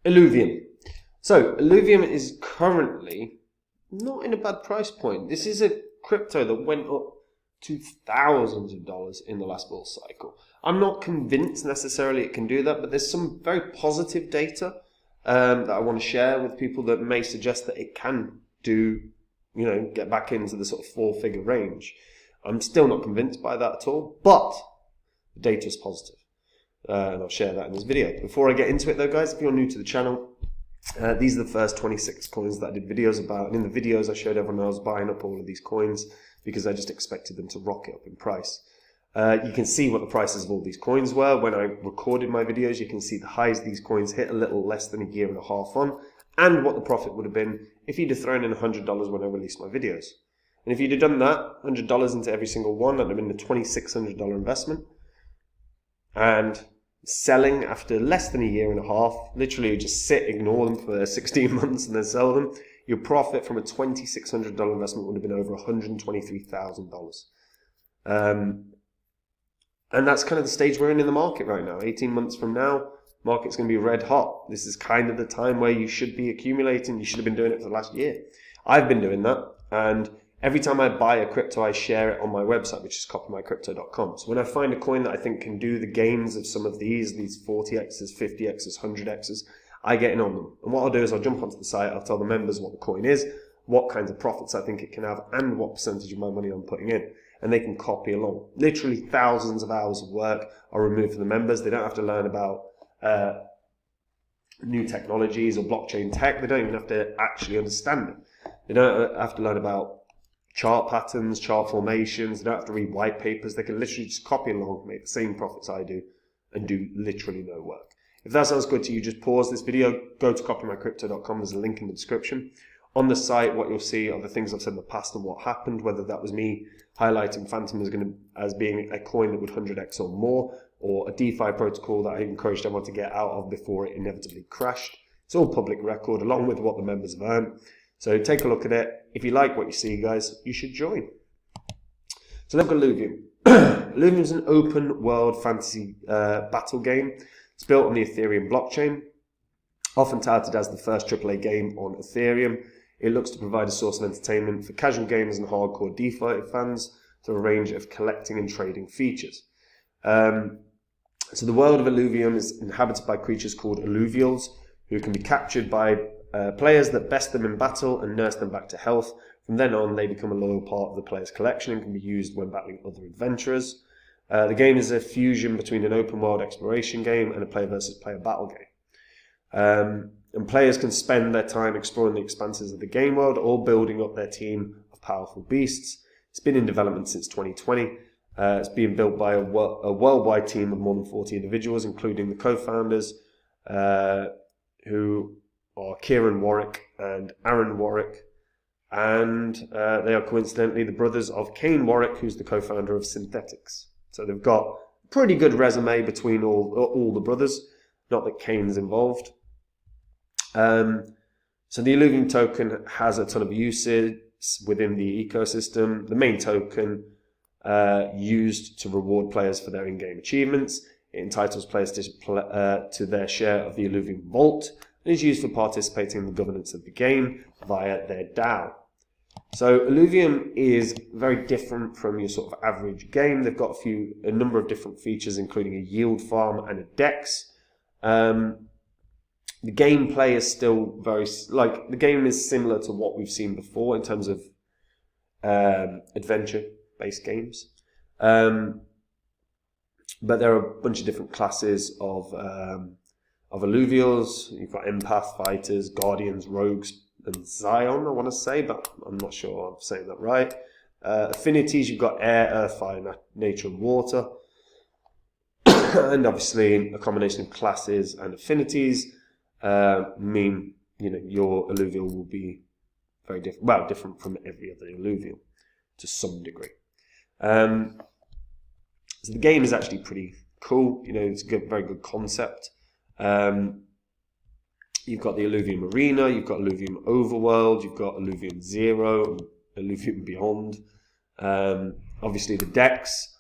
Illuvium. So Illuvium is currently not in a bad price point. This is a crypto that went up to thousands of dollars in the last bull cycle. I'm not convinced necessarily it can do that, but there's some very positive data that I want to share with people that may suggest that it can do, get back into the sort of 4-figure range. I'm still not convinced by that at all, but the data is positive. And I'll share that in this video. Before I get into it though, guys, if you're new to the channel, these are the first 26 coins that I did videos about. And in the videos, I showed everyone I was buying up all of these coins because I just expected them to rocket up in price. You can see what the prices of all these coins were. When I recorded my videos, you can see the highs these coins hit a little less than a year and a half on, and what the profit would have been if you'd have thrown in $100 when I released my videos. And if you'd have done that, $100 into every single one, that would have been a $2,600 investment. And selling after less than a year and a half, literally just sit, ignore them for 16 months and then sell them, your profit from a $2,600 investment would have been over $123,000. And that's kind of the stage we're in the market right now. 18 months from now, market's going to be red hot. This is kind of the time where you should be accumulating. You should have been doing it for the last year. I've been doing that, and every time I buy a crypto, I share it on my website, which is copymycrypto.com. So when I find a coin that I think can do the gains of some of these 40x's, 50x's, 100x's, I get in on them. And what I'll do is I'll jump onto the site, I'll tell the members what the coin is, what kinds of profits I think it can have, and what percentage of my money I'm putting in. And they can copy along. Literally thousands of hours of work are removed for the members. They don't have to learn about new technologies or blockchain tech. They don't even have to actually understand it. They don't have to learn about chart patterns, chart formations. They don't have to read white papers. They can literally just copy along, make the same profits I do, and do literally no work. If that sounds good to you, just pause this video, go to copymycrypto.com. There's a link in the description. On the site, what you'll see are the things I've said in the past and what happened, whether that was me highlighting Phantom as being a coin that would 100x or more, or a DeFi protocol that I encouraged everyone to get out of before it inevitably crashed. It's all public record, along with what the members have earned. So take a look at it. If you like what you see, guys, you should join. So let's go Illuvium. Illuvium is an open world fantasy battle game. It's built on the Ethereum blockchain, often touted as the first AAA game on Ethereum. It looks to provide a source of entertainment for casual gamers and hardcore DeFi fans through a range of collecting and trading features. So the world of Illuvium is inhabited by creatures called Illuvials, who can be captured by players that best them in battle and nurse them back to health. From then on, they become a loyal part of the player's collection and can be used when battling other adventurers. The game is a fusion between an open world exploration game and a player versus player battle game. And players can spend their time exploring the expanses of the game world or building up their team of powerful beasts. It's been in development since 2020. It's being built by a worldwide team of more than 40 individuals, including the co-founders, who are Kieran Warwick and Aaron Warwick. And they are coincidentally the brothers of Kane Warwick, who's the co-founder of Synthetics. So they've got a pretty good resume between all the brothers. Not that Kane's involved. So the Illuvium token has a ton of uses within the ecosystem. The main token used to reward players for their in-game achievements. It entitles players to their share of the Illuvium Vault and is used for participating in the governance of the game via their DAO. So Illuvium is very different from your sort of average game. They've got a number of different features, including a yield farm and a DEX. The gameplay is still the game is similar to what we've seen before in terms of adventure-based games. But there are a bunch of different classes of Illuvials. You've got empath, fighters, guardians, rogues, and Zion, I want to say, but I'm not sure I'm saying that right. Affinities, you've got air, earth, fire, nature, and water. And obviously a combination of classes and affinities mean your Illuvial will be very different, different from every other Illuvial to some degree. So the game is actually pretty cool. It's a very good concept. You've got the Illuvium Arena, you've got Illuvium Overworld, you've got Illuvium Zero, Illuvium Beyond. Obviously the DEX.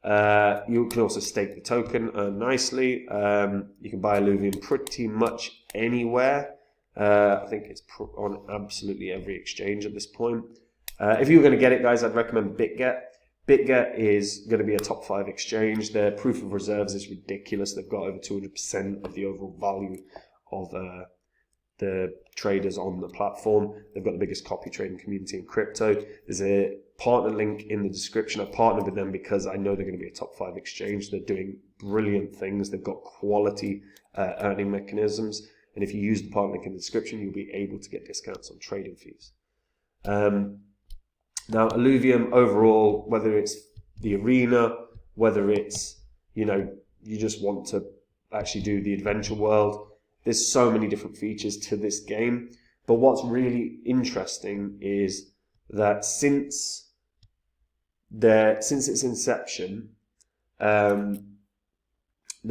You can also stake the token nicely. You can buy Illuvium pretty much anywhere. I think it's on absolutely every exchange at this point. If you were going to get it, guys, I'd recommend BitGet. BitGet is going to be a top 5 exchange. Their proof of reserves is ridiculous. They've got over 200% of the overall value of the traders on the platform. They've got the biggest copy trading community in crypto. There's a partner link in the description. I've partnered with them because I know they're going to be a top 5 exchange. They're doing brilliant things. They've got quality earning mechanisms. And if you use the partner link in the description, you'll be able to get discounts on trading fees. Now, Illuvium overall, whether it's the arena, whether it's, you just want to actually do the adventure world, there's so many different features to this game. But what's really interesting is that since its inception, they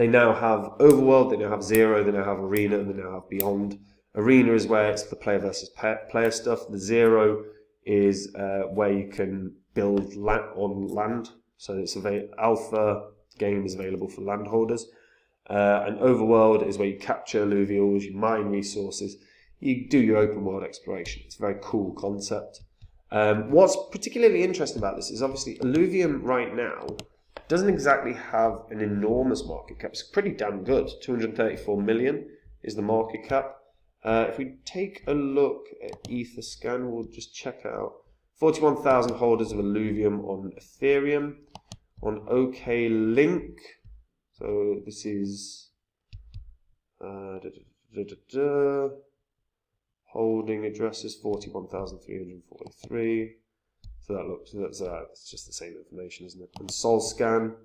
now have Overworld, they now have Zero, they now have Arena, and they now have Beyond. Arena is where it's the player versus player stuff. The Zero is where you can build on land. So it's alpha game is available for landholders. And Overworld is where you capture alluvials, you mine resources, you do your open world exploration. It's a very cool concept. What's particularly interesting about this is obviously Illuvium right now doesn't exactly have an enormous market cap. It's pretty damn good. 234 million is the market cap. If we take a look at Etherscan, we'll just check out 41,000 holders of Illuvium on Ethereum, on OKLink. So this is holding addresses 41,343. So that's just the same information, isn't it? And SolScan.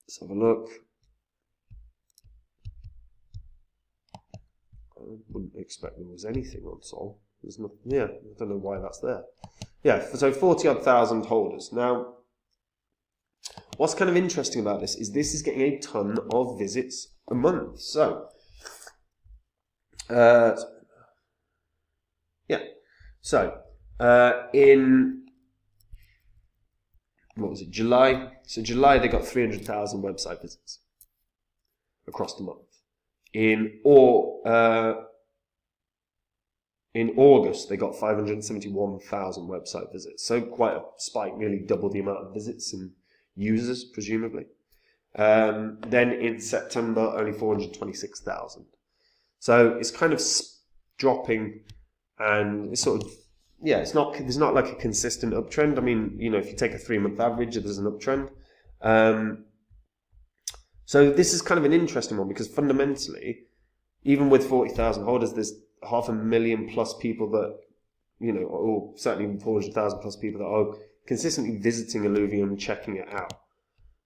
Let's have a look. I wouldn't expect there was anything on Sol. There's not, yeah, I don't know why that's there. Yeah, so 40-odd thousand holders. Now, what's kind of interesting about this is getting a ton of visits a month. So, in what was it, July? So July they got 300,000 website visits across the month. In August, they got 571,000 website visits. So quite a spike, nearly double the amount of visits and users, presumably. Then in September, only 426,000. So it's kind of dropping, and it's sort of, yeah, there's not like a consistent uptrend. I mean, if you take a 3-month average, there's an uptrend. So this is kind of an interesting one because fundamentally, even with 40,000 holders, there's 500,000 plus people that, or certainly 400,000 plus people that are consistently visiting Illuvium, checking it out.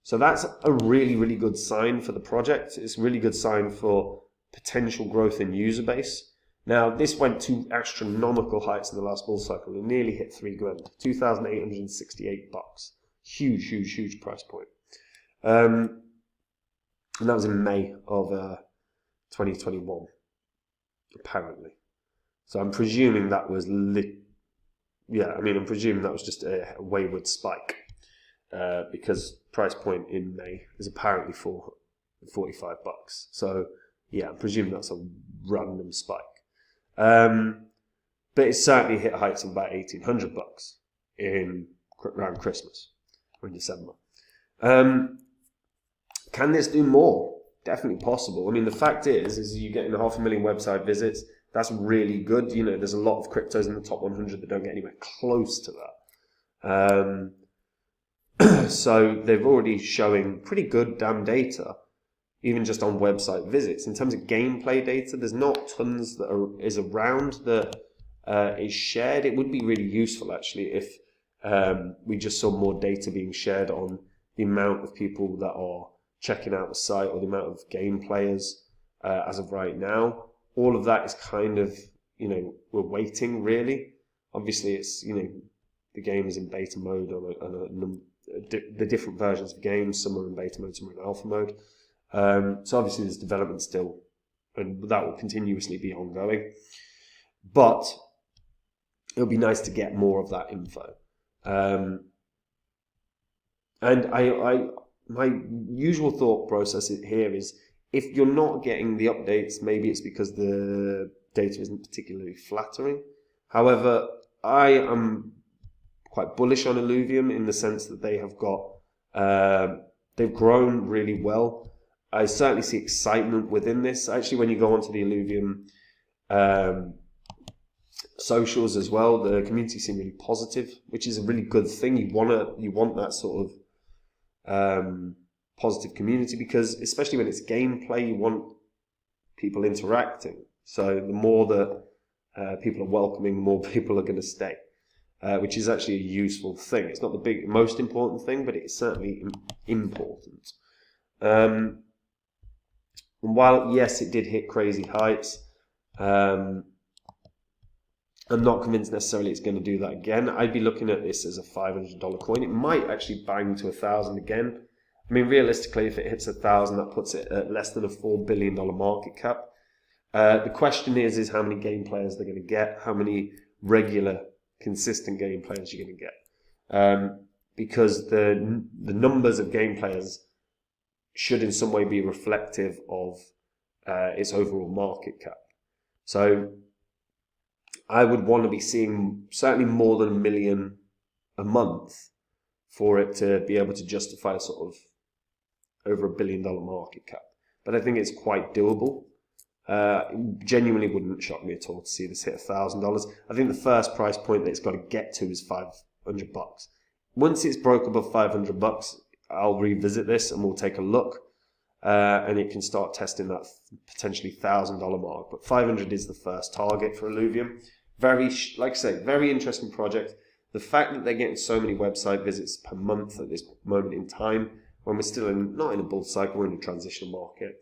So that's a really, really good sign for the project. It's a really good sign for potential growth in user base. Now, this went to astronomical heights in the last bull cycle. It nearly hit $3,000, $2,868. Huge, huge, huge price point. And that was in May of 2021, apparently. So I'm presuming that was I'm presuming that was just a wayward spike, because price point in May is apparently $45. So yeah, I'm presuming that's a random spike. But it certainly hit heights of about $1,800 around Christmas or in December. Can this do more? Definitely possible. I mean, the fact is you're getting 500,000 website visits. That's really good. There's a lot of cryptos in the top 100 that don't get anywhere close to that. So they're already showing pretty good damn data, even just on website visits. In terms of gameplay data, there's not tons that is around that is shared. It would be really useful, actually, if we just saw more data being shared on the amount of people that are checking out the site or the amount of game players as of right now. All of that is kind of, we're waiting, really. Obviously, it's, the game is in beta mode on the different versions of games. Some are in beta mode, some are in alpha mode. So obviously there's development still, and that will continuously be ongoing. But it would be nice to get more of that info. And my usual thought process here is, if you're not getting the updates, maybe it's because the data isn't particularly flattering. However, I am quite bullish on Illuvium in the sense that they have got, they've grown really well. I certainly see excitement within this. Actually, when you go onto the Illuvium socials as well, the community seem really positive, which is a really good thing. You want that sort of positive community, because especially when it's gameplay, you want people interacting. So the more that people are welcoming, the more people are going to stay, which is actually a useful thing. It's not the most important thing, but it's certainly important. And while, yes, it did hit crazy heights, I'm not convinced necessarily it's going to do that again. I'd be looking at this as a $500 coin. It might actually bang to 1,000 again. I mean, realistically, if it hits 1,000, that puts it at less than a $4 billion market cap. The question is how many game players they're going to get, how many regular, consistent game players you're going to get. Because the numbers of game players should in some way be reflective of its overall market cap. So I would want to be seeing certainly more than 1 million a month for it to be able to justify a sort of over $1 billion market cap. But I think it's quite doable. Genuinely wouldn't shock me at all to see this hit $1,000. I think the first price point that it's got to get to is $500. Once it's broke above $500, I'll revisit this and we'll take a look. And it can start testing that potentially $1,000 mark. But 500 is the first target for Illuvium. Very, like I say, very interesting project. The fact that they're getting so many website visits per month at this moment in time, when we're still not in a bull cycle, we're in a transitional market,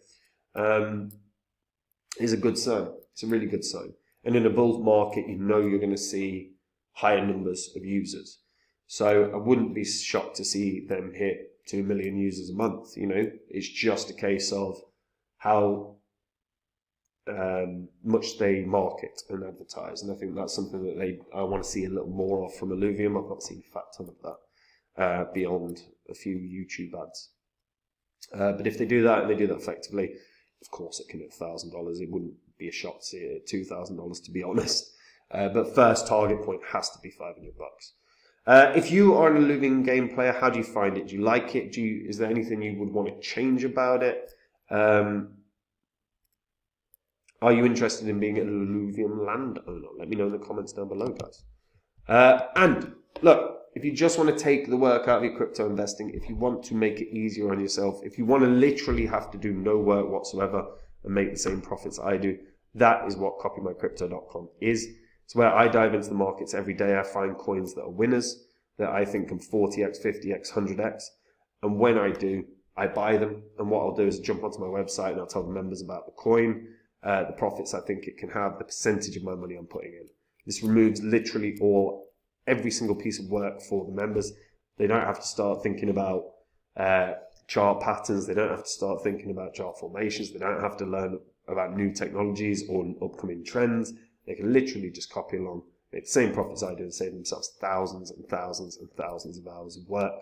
is a good sign. It's a really good sign. And in a bull market, you know you're going to see higher numbers of users. So I wouldn't be shocked to see them hit 2 million users a month. You know, it's just a case of how much they market and advertise, and I think that's something that I want to see a little more of from Illuvium. I've not seen a fat ton of that beyond a few YouTube ads. But if they do that and they do that effectively, of course it can hit $1,000. It wouldn't be a shock to see it at $2,000, to be honest. But first target point has to be $500. If you are an Illuvium game player, how do you find it? Do you like it? Is there anything you would want to change about it? Are you interested in being an Illuvium landowner? Let me know in the comments down below, guys. And look, if you just want to take the work out of your crypto investing, if you want to make it easier on yourself, if you want to literally have to do no work whatsoever and make the same profits I do, that is what copymycrypto.com is. It's where I dive into the markets every day. I find coins that are winners, that I think can 40x, 50x, 100x. And when I do, I buy them. And what I'll do is jump onto my website and I'll tell the members about the coin, the profits I think it can have, the percentage of my money I'm putting in. This removes literally every single piece of work for the members. They don't have to start thinking about chart patterns. They don't have to start thinking about chart formations. They don't have to learn about new technologies or upcoming trends. They can literally just copy along, make the same profits I do, and save themselves thousands and thousands and thousands of hours of work.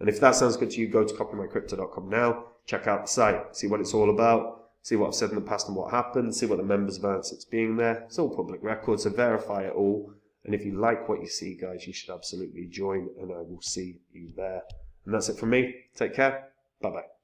And if that sounds good to you, go to copymycrypto.com now, check out the site, see what it's all about, see what I've said in the past and what happened, see what the members have earned since being there. It's all public record, so verify it all. And if you like what you see, guys, you should absolutely join, and I will see you there. And that's it from me. Take care. Bye-bye.